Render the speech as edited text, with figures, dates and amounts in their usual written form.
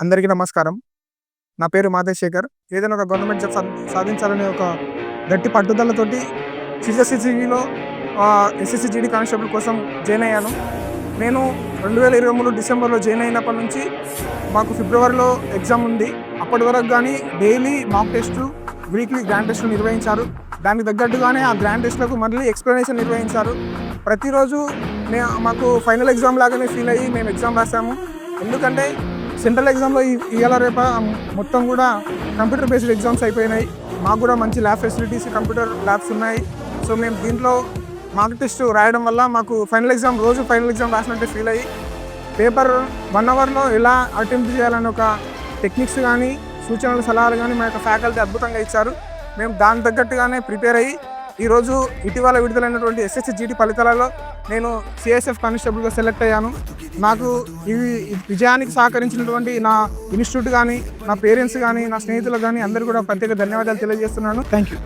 అందరికీ నమస్కారం. నా పేరు మాధవ్ శేఖర్. ఏదైనా ఒక గవర్నమెంట్ జాబ్ సాధించాలనే ఒక గట్టి పట్టుదలతోటి సిఎస్సిసిలో ఎస్ఎస్సి జీడీ కానిస్టేబుల్ కోసం జాయిన్ అయ్యాను. నేను 2023 డిసెంబర్లో జాయిన్ అయినప్పటి నుంచి మాకు ఫిబ్రవరిలో ఎగ్జామ్ ఉంది. అప్పటి వరకు కానీ డైలీ మాక్ టెస్టు, వీక్లీ గ్రాండ్ టెస్టులు నిర్వహించారు. దానికి తగ్గట్టుగానే ఆ గ్రాండ్ టెస్ట్లకు మళ్ళీ ఎక్స్ప్లెనేషన్ నిర్వహించారు. ప్రతిరోజు మాకు ఫైనల్ ఎగ్జామ్ లాగానే ఫీల్ అయ్యి మేము ఎగ్జామ్ రాసాము. ఎందుకంటే సెంట్రల్ ఎగ్జామ్లో ఇవాళ రేప మొత్తం కూడా కంప్యూటర్ బేస్డ్ ఎగ్జామ్స్ అయిపోయినాయి. మాకు కూడా మంచి ల్యాబ్ ఫెసిలిటీస్, కంప్యూటర్ ల్యాబ్స్ ఉన్నాయి. సో మేము దీంట్లో మాక్ టెస్ట్ రాయడం వల్ల మాకు రోజు ఫైనల్ ఎగ్జామ్ రాసినట్టే ఫీల్ అయ్యి పేపర్ 1 అవర్లో ఎలా అటెంప్ట్ చేయాలని ఒక టెక్నిక్స్ కానీ, సూచనలు, సలహాలు కానీ మా యొక్క ఫ్యాకల్టీ అద్భుతంగా ఇచ్చారు. మేము దానికి తగ్గట్టుగానే ప్రిపేర్ అయ్యి ఈరోజు ఇటీవల విడుదలైనటువంటి ఎస్ఎస్సి జీడీ ఫలితాలలో నేను సిఎస్ఎఫ్ కానిస్టేబుల్గా సెలెక్ట్ అయ్యాను. నాకు ఈ విజయానికి సహకరించినటువంటి నా ఇన్స్టిట్యూట్ కానీ, నా పేరెంట్స్ కానీ, నా స్నేహితులు కానీ అందరూ కూడా ప్రత్యేక ధన్యవాదాలు తెలియజేస్తున్నాను. Thank you.